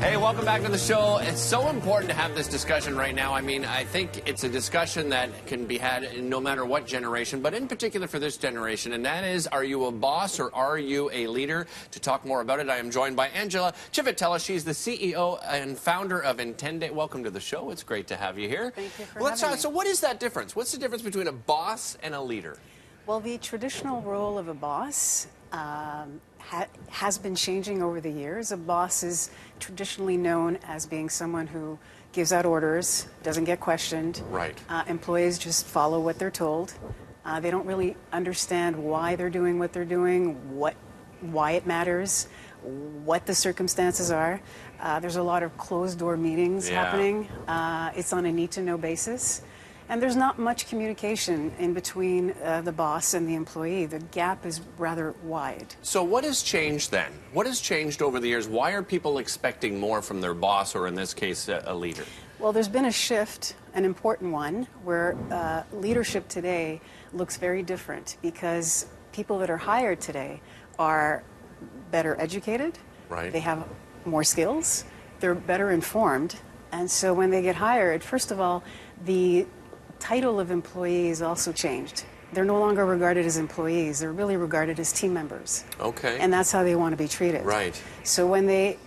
Hey, welcome back to the show. It's so important to have this discussion right now. I mean, I think it's a discussion that can be had no matter what generation, but in particular for this generation, and that is, are you a boss or are you a leader? To talk more about it, I am joined by Angela Civitella. She's the CEO and founder of Intinde. Welcome to the show. It's great to have you here. Thank you for having me. So what is that difference? What's the difference between a boss and a leader? Well, the traditional role of a boss has been changing over the years. A boss is traditionally known as being someone who gives out orders, doesn't get questioned. Right. Employees just follow what they're told. They don't really understand why they're doing what they're doing, why it matters, what the circumstances are. There's a lot of closed-door meetings happening. It's on a need-to-know basis. And there's not much communication in between the boss and the employee. The gap is rather wide. So what has changed then? What has changed over the years? Why are people expecting more from their boss, or in this case, a leader? Well, there's been a shift, an important one, where leadership today looks very different because people that are hired today are better educated. Right. They have more skills. They're better informed. And so when they get hired, first of all, the title of employees also changed. They're no longer regarded as employees. They're really regarded as team members. Okay. And that's how they want to be treated. Right. So when they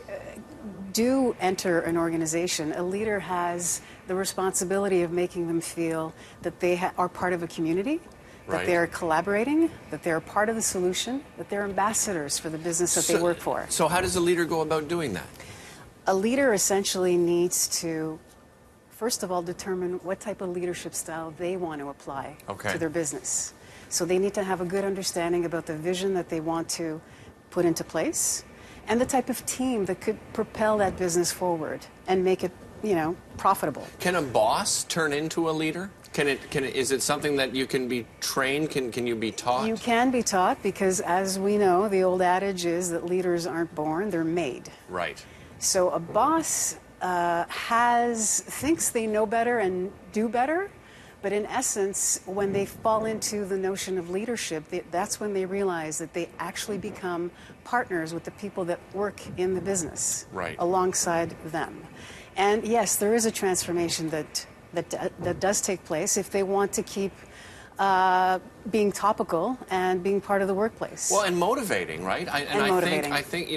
do enter an organization, a leader has the responsibility of making them feel that they are part of a community, that they're collaborating, that they're part of the solution, that they're ambassadors for the business that they work for. So how does a leader go about doing that? A leader essentially needs to, first of all, determine what type of leadership style they want to apply to their business. So they need to have a good understanding about the vision that they want to put into place and the type of team that could propel that business forward and make it, profitable. Can a boss turn into a leader? Is it something that you can be trained? Can you be taught? You can be taught because, as we know, the old adage is that leaders aren't born, they're made. Right. So a boss thinks they know better and do better, but in essence, when they fall into the notion of leadership, that's when they realize that they actually become partners with the people that work in the business alongside them. And yes, there is a transformation that does take place if they want to keep being topical and being part of the workplace. Well, and motivating, right? Motivating. I think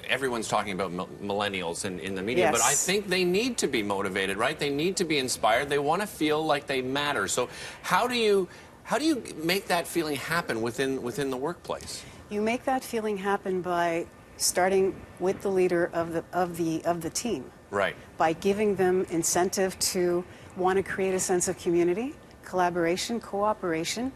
everyone's talking about millennials in the media, but I think they need to be motivated, right? They need to be inspired. They want to feel like they matter. So how do you make that feeling happen within the workplace? You make that feeling happen by starting with the leader of the team. Right. By giving them incentive to want to create a sense of community, collaboration, cooperation,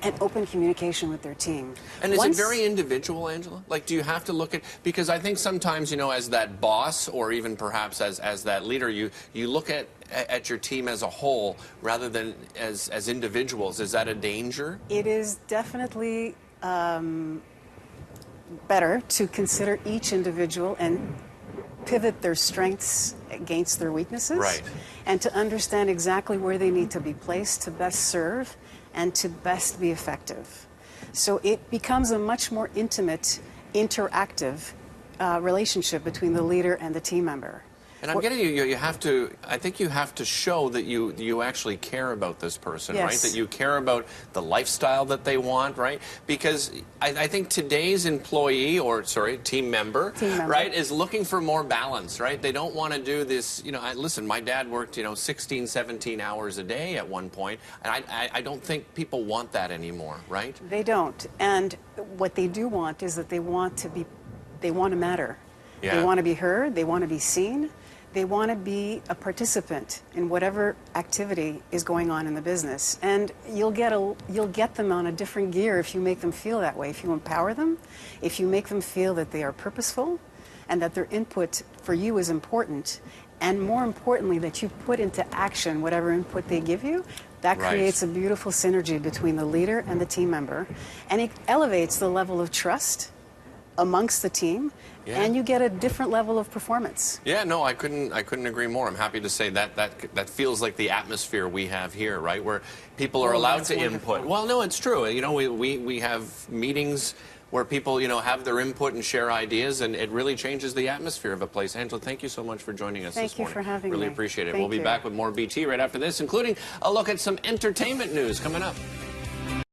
and open communication with their team. And is it very individual, Angela? Like, do you have to look at, because I think sometimes, as that boss or even perhaps as that leader, you look at your team as a whole rather than as individuals. Is that a danger? It is definitely better to consider each individual and pivot their strengths against their weaknesses, and to understand exactly where they need to be placed to best serve and to best be effective. So it becomes a much more intimate, interactive relationship between the leader and the team member. And I'm getting I think you have to show that you actually care about this person, right? That you care about the lifestyle that they want, right? Because I think today's team member, right, is looking for more balance, right? They don't want to do this, listen, my dad worked, 16, 17 hours a day at one point, and I don't think people want that anymore, right? They don't. And what they do want is that they want to matter. Yeah. They want to be heard, they want to be seen. They want to be a participant in whatever activity is going on in the business. And you'll get them on a different gear if you make them feel that way. If you empower them, if you make them feel that they are purposeful and that their input for you is important, and more importantly, that you put into action whatever input they give you, that creates a beautiful synergy between the leader and the team member. And it elevates the level of trust amongst the team, and you get a different level of performance. Yeah, no, I couldn't agree more. I'm happy to say that feels like the atmosphere we have here, right, where people are allowed to input. Well, no, it's true. We have meetings where people, you know, have their input and share ideas, and it really changes the atmosphere of a place. Angela, thank you so much for joining us this morning. Thank you for having me. Really appreciate it. Thank We'll be you. back with more BT right after this, including a look at some entertainment news coming up.